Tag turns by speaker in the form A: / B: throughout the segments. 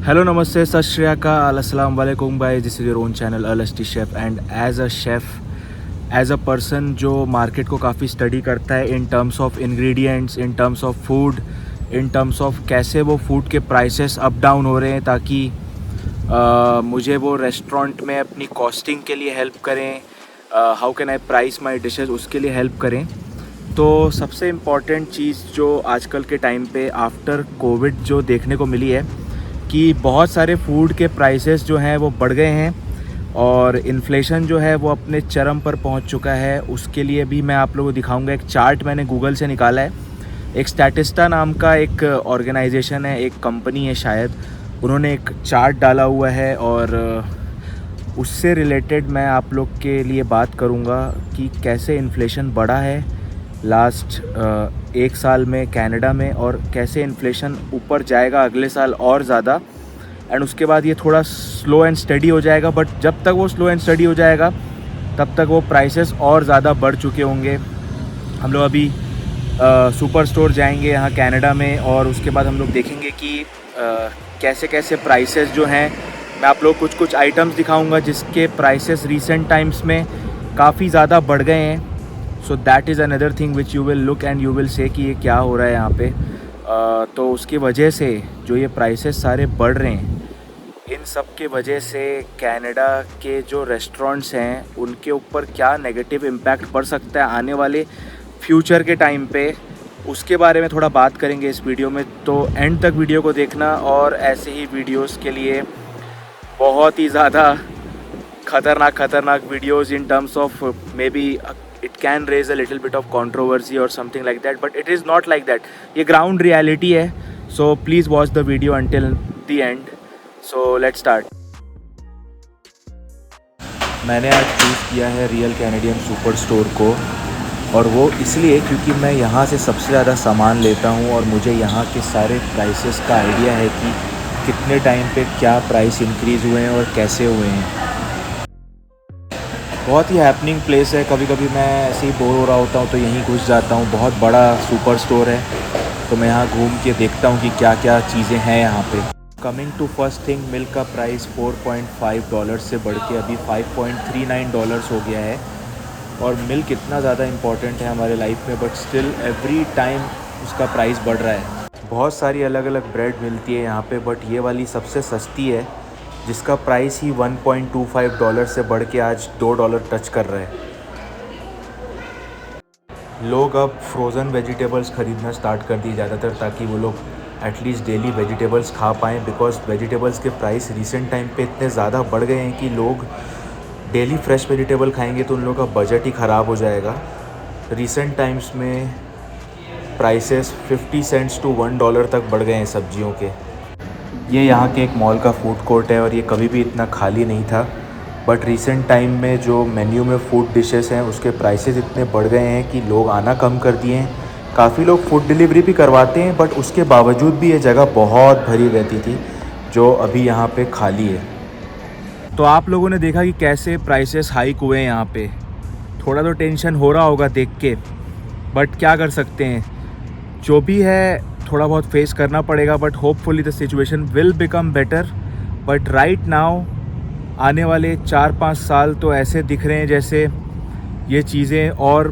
A: Hello, namaste, sat shri akal, assalamu alaikum guys. This is your own channel LST Chef and as a chef, as a person जो market को काफ़ी study करता है in terms of ingredients, in terms of food, in terms of कैसे वो food के prices up down हो रहे हैं ताकि मुझे वो रेस्टोरेंट में अपनी कॉस्टिंग के लिए हेल्प करें, how can I price my dishes उसके लिए हेल्प करें। तो सबसे इम्पॉर्टेंट चीज़ जो आजकल के टाइम पे आफ्टर कोविड जो देखने को मिली है कि बहुत सारे फूड के प्राइसेस जो हैं वो बढ़ गए हैं और इन्फ्लेशन जो है वो अपने चरम पर पहुंच चुका है। उसके लिए भी मैं आप लोगों को दिखाऊंगा। एक चार्ट मैंने गूगल से निकाला है। एक स्टैटिस्टा नाम का एक ऑर्गेनाइजेशन है, एक कंपनी है शायद, उन्होंने एक चार्ट डाला हुआ है और उससे रिलेटेड मैं आप लोग के लिए बात करूंगा कि कैसे इन्फ्लेशन बढ़ा है लास्ट एक साल में कनाडा में और कैसे इन्फ्लेशन ऊपर जाएगा अगले साल और ज़्यादा। एंड उसके बाद ये थोड़ा स्लो एंड स्टडी हो जाएगा, बट जब तक वो स्लो एंड स्टडी हो जाएगा तब तक वो प्राइसेस और ज़्यादा बढ़ चुके होंगे। हम लोग अभी सुपर स्टोर जाएंगे यहाँ कनाडा में और उसके बाद हम लोग देखेंगे कि कैसे कैसे प्राइसेस जो हैं, मैं आप लोग कुछ आइटम्स दिखाऊंगा जिसके प्राइसेस रिसेंट टाइम्स में काफ़ी ज़्यादा बढ़ गए हैं। So that is another thing which you will look and you will say कि ये क्या हो रहा है यहाँ पे। तो उसकी वजह से जो ये प्राइसेस सारे बढ़ रहे हैं, इन सब के वजह से कनाडा के जो रेस्टोरेंट्स हैं उनके ऊपर क्या नेगेटिव इम्पैक्ट पड़ सकता है आने वाले फ्यूचर के टाइम पे, उसके बारे में थोड़ा बात करेंगे इस वीडियो में। तो एंड तक वीडियो को देखना और ऐसे ही वीडियोस के लिए बहुत ही ज़्यादा खतरनाक videos in terms of may be it can raise a little bit of controversy or something like that, but it is not like that. ये ground reality है, so please watch the video until the end. So let's start. मैंने आज choose किया है real Canadian super store को और वो इसलिए क्योंकि मैं यहाँ से सबसे ज़्यादा सामान लेता हूँ और मुझे यहाँ के सारे प्राइसेस का आइडिया है कि कितने टाइम पे क्या प्राइस इंक्रीज़ हुए हैं और कैसे हुए हैं। बहुत ही हैपनिंग प्लेस है। कभी कभी मैं ऐसे ही बोर हो रहा होता हूँ तो यहीं घुस जाता हूँ। बहुत बड़ा सुपर स्टोर है तो मैं यहाँ घूम के देखता हूँ कि क्या क्या चीज़ें हैं यहाँ पे। Coming to first thing, milk का प्राइस $4.5 से बढ़ के अभी $5.39 हो गया है। और मिल्क इतना ज़्यादा इम्पॉर्टेंट है हमारे लाइफ में, बट स्टिल एवरी टाइम उसका प्राइस बढ़ रहा है। बहुत सारी अलग अलग ब्रेड मिलती है यहाँ पे, बट ये वाली सबसे सस्ती है जिसका प्राइस ही $1.25 से बढ़ के आज $2 टच कर रहा है। लोग अब फ्रोज़न वेजिटेबल्स ख़रीदना स्टार्ट कर दिए ज़्यादातर, ताकि वो लोग एटलीस्ट डेली वेजिटेबल्स खा पाएँ, बिकॉज वेजिटेबल्स के प्राइस रिसेंट टाइम पे इतने ज़्यादा बढ़ गए हैं कि लोग डेली फ्रेश वेजिटेबल खाएंगे तो उन लोगों का बजट ही ख़राब हो जाएगा। रिसेंट टाइम्स में प्राइसेस 50 सेंट्स टू $1 तक बढ़ गए हैं सब्जियों के। ये यहाँ के एक मॉल का फूड कोर्ट है और ये कभी भी इतना खाली नहीं था, बट रिसेंट टाइम में जो मेन्यू में फूड डिशेस हैं उसके प्राइसेस इतने बढ़ गए हैं कि लोग आना कम कर दिए हैं। काफ़ी लोग फूड डिलीवरी भी करवाते हैं, बट उसके बावजूद भी ये जगह बहुत भरी रहती थी जो अभी यहाँ पे खाली है। तो आप लोगों ने देखा कि कैसे प्राइसेस हाइक हुए हैं यहाँ पे। थोड़ा तो टेंशन हो रहा होगा देख के, बट क्या कर सकते हैं, जो भी है थोड़ा बहुत फेस करना पड़ेगा। But hopefully the situation will become better. But right now आने वाले 4-5 साल तो ऐसे दिख रहे हैं जैसे ये चीज़ें और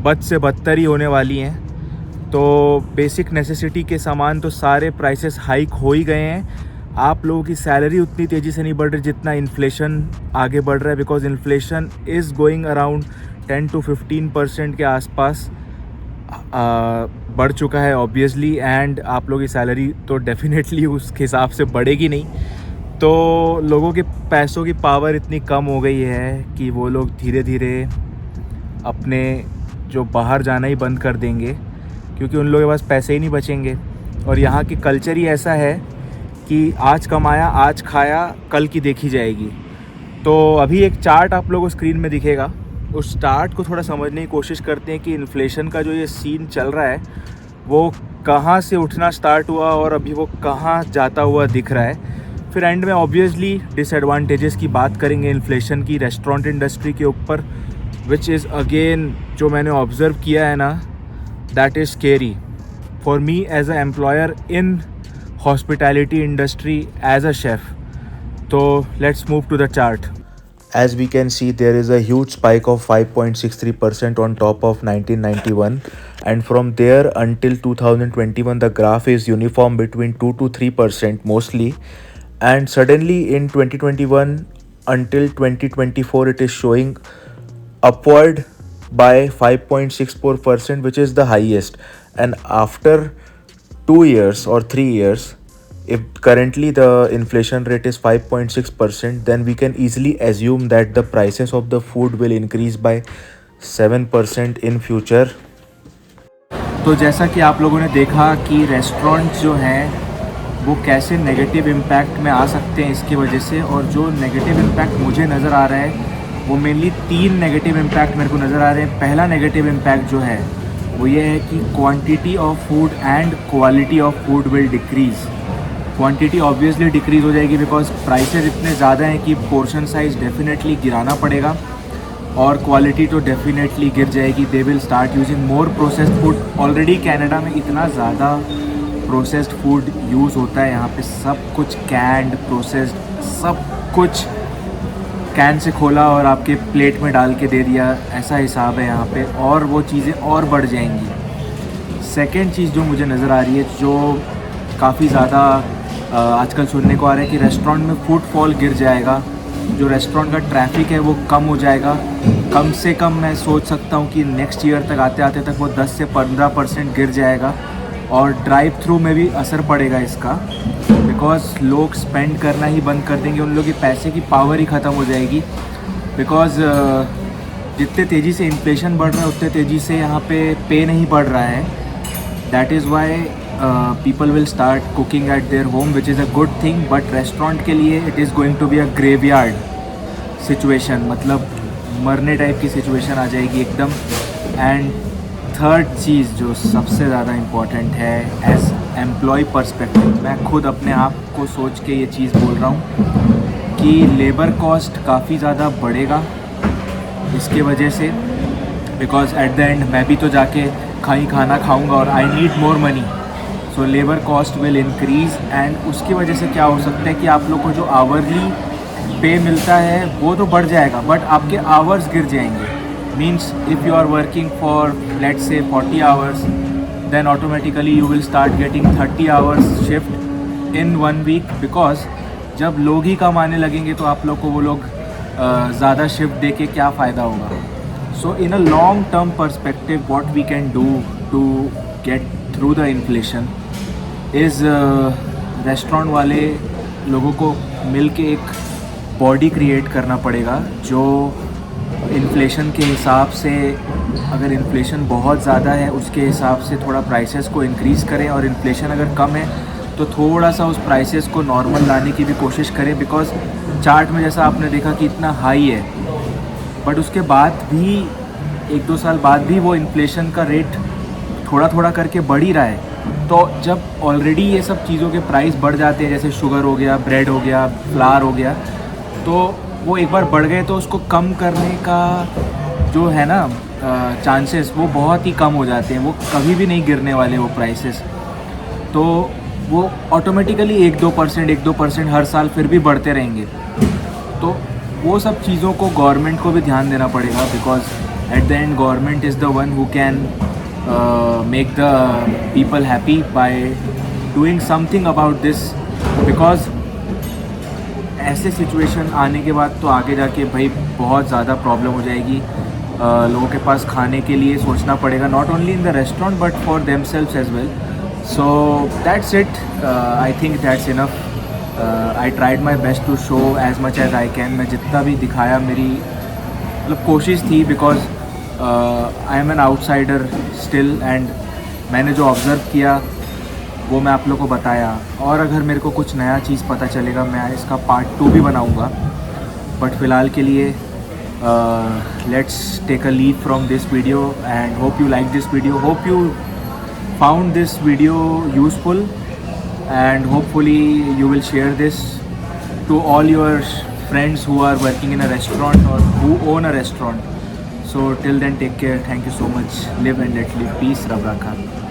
A: बद से बदतर ही होने वाली हैं। तो बेसिक नेसेसिटी के सामान तो सारे प्राइसेस हाइक हो ही गए हैं। आप लोगों की सैलरी उतनी तेज़ी से नहीं बढ़ रही जितना इन्फ्लेशन आगे बढ़ रहा है, because inflation is going around 10 to 15% के आसपास बढ़ चुका है ऑब्वियसली। एंड आप लोगों की सैलरी तो डेफिनेटली उस हिसाब से बढ़ेगी नहीं। तो लोगों के पैसों की पावर इतनी कम हो गई है कि वो लोग धीरे धीरे अपने जो बाहर जाना ही बंद कर देंगे, क्योंकि उन लोगों के पास पैसे ही नहीं बचेंगे। और यहाँ की कल्चर ही ऐसा है कि आज कमाया आज खाया, कल की देखी जाएगी। तो अभी एक चार्ट आप लोगों को स्क्रीन में दिखेगा, उस चार्ट को थोड़ा समझने की कोशिश करते हैं कि इन्फ्लेशन का जो ये सीन चल रहा है वो कहाँ से उठना स्टार्ट हुआ और अभी वो कहाँ जाता हुआ दिख रहा है। फिर एंड में ऑब्वियसली डिसएडवांटेजेस की बात करेंगे इन्फ्लेशन की रेस्टोरेंट इंडस्ट्री के ऊपर, विच इज़ अगेन जो मैंने ऑब्ज़र्व किया है ना, that is scary for me as a employer in hospitality industry as a chef. So let's move to the chart. As we can see, there is a huge spike of 5.63% on top of 1991, and from there until 2021 the graph is uniform between 2 to 3% mostly, and suddenly in 2021 until 2024 it is showing upward by 5.64%, which is the highest. And after 2 years or 3 years, if currently the inflation rate is 5.6%, then we can easily assume that the prices of the food will increase by 7% in future. तो जैसा कि आप लोगों ने देखा कि restaurant जो हैं वो कैसे नेगेटिव इम्पैक्ट में आ सकते हैं इसकी वजह से, और जो नेगेटिव इम्पैक्ट मुझे नज़र आ रहा है वो मेनली 3 नेगेटिव इम्पैक्ट मेरे को नज़र आ रहे हैं. पहला नेगेटिव इम्पैक्ट जो है वो ये है कि quantity of food and quality of food will decrease. Quantity obviously decrease हो जाएगी बिकॉज प्राइसेस इतने ज़्यादा हैं कि पोर्शन साइज़ डेफिनेटली गिराना पड़ेगा, और क्वालिटी तो डेफिनेटली गिर जाएगी. They will start using more processed food. Already Canada में इतना ज़्यादा प्रोसेस्ड फूड यूज़ होता है, यहाँ पे सब कुछ कैंड प्रोसेस्ड, सब कुछ कैन से खोला और आपके प्लेट में डाल के दे दिया, ऐसा हिसाब है यहाँ पे, और वो चीज़ें और बढ़ जाएंगी. सेकंड चीज़ जो मुझे नज़र आ रही है, जो काफ़ी ज़्यादा आजकल सुनने को आ रहा है कि रेस्टोरेंट में फुटफॉल गिर जाएगा. जो रेस्टोरेंट का ट्रैफिक है वो कम हो जाएगा. कम से कम मैं सोच सकता हूँ कि नेक्स्ट ईयर तक आते आते तक वो 10 से 15% गिर जाएगा. और ड्राइव थ्रू में भी असर पड़ेगा इसका, बिकॉज लोग स्पेंड करना ही बंद कर देंगे. उन लोगों के पैसे की पावर ही ख़त्म हो जाएगी. बिकॉज जितने तेज़ी से इन्फ्लेशन बढ़ रहा है उतने तेज़ी से यहाँ पे नहीं बढ़ रहा है. That is why people will start cooking at their home, which is a good thing. But restaurant के लिए it is going to be a graveyard situation, मतलब मरने टाइप की situation आ जाएगी एकदम. एंड थर्ड चीज़ जो सबसे ज़्यादा इम्पॉर्टेंट है एज एम्प्लॉय पर्सपेक्टिव, मैं खुद अपने आप को सोच के ये चीज़ बोल रहा हूँ कि लेबर कॉस्ट काफ़ी ज़्यादा बढ़ेगा इसके वजह से. बिकॉज एट द एंड मैं भी तो जाके खाना खाऊँगा और I need more money. So labour cost will increase, and उसकी वजह से क्या हो सकता है कि आप लोग को जो आवरली पे मिलता है वो तो बढ़ जाएगा, बट आपके आवर्स गिर जाएंगे. Means if you are working for let's say 40 hours, then automatically you will start getting 30 hours shift in 1 week. Because जब लोग ही कम आने लगेंगे तो आप लोग को वो लोग ज़्यादा शिफ्ट दे के क्या फ़ायदा होगा. So in a long term perspective what we can do to get through the inflation is restaurant वाले लोगों को मिल के एक बॉडी क्रिएट करना पड़ेगा जो इन्फ्लेशन के हिसाब से, अगर इन्फ्लेशन बहुत ज़्यादा है उसके हिसाब से थोड़ा प्राइसेस को इंक्रीज़ करें, और इन्फ्लेशन अगर कम है तो थोड़ा सा उस प्राइसेस को नॉर्मल लाने की भी कोशिश करें. बिकॉज चार्ट में जैसा आपने देखा कि इतना हाई है, बट उसके बाद भी 1-2 साल बाद भी वो इन्फ्लेशन का रेट थोड़ा थोड़ा करके बढ़ ही रहा है. तो जब ऑलरेडी ये सब चीज़ों के प्राइस बढ़ जाते हैं, जैसे शुगर हो गया, ब्रेड हो गया, फ्लावर हो गया, तो वो एक बार बढ़ गए तो उसको कम करने का जो है ना चांसेस वो बहुत ही कम हो जाते हैं. वो कभी भी नहीं गिरने वाले वो प्राइसेस. तो वो ऑटोमेटिकली 1-2% हर साल फिर भी बढ़ते रहेंगे. तो वो सब चीज़ों को गवर्नमेंट को भी ध्यान देना पड़ेगा. Because at the end government is the one who can make the people happy by doing something about this. Because ऐसे सिचुएशन आने के बाद तो आगे जाके भाई बहुत ज़्यादा प्रॉब्लम हो जाएगी. लोगों के पास खाने के लिए सोचना पड़ेगा, not only in the restaurant but for themselves as well. So that's it. I think that's enough. I tried my best to show as much as I can. मैं जितना भी दिखाया मेरी मतलब कोशिश थी. Because I am an outsider still, and मैंने जो ऑब्ज़र्व किया वो मैं आप लोग को बताया. और अगर मेरे को कुछ नया चीज़ पता चलेगा मैं इसका पार्ट 2 भी बनाऊंगा. बट फ़िलहाल के लिए let's take a leave from this video, and hope you like this video, hope you found this video useful, and hopefully you will share this to all your friends who are working in a restaurant or who own a restaurant. So till then, take care. Thank you so much. Live and let live. Peace. Rab Rakha.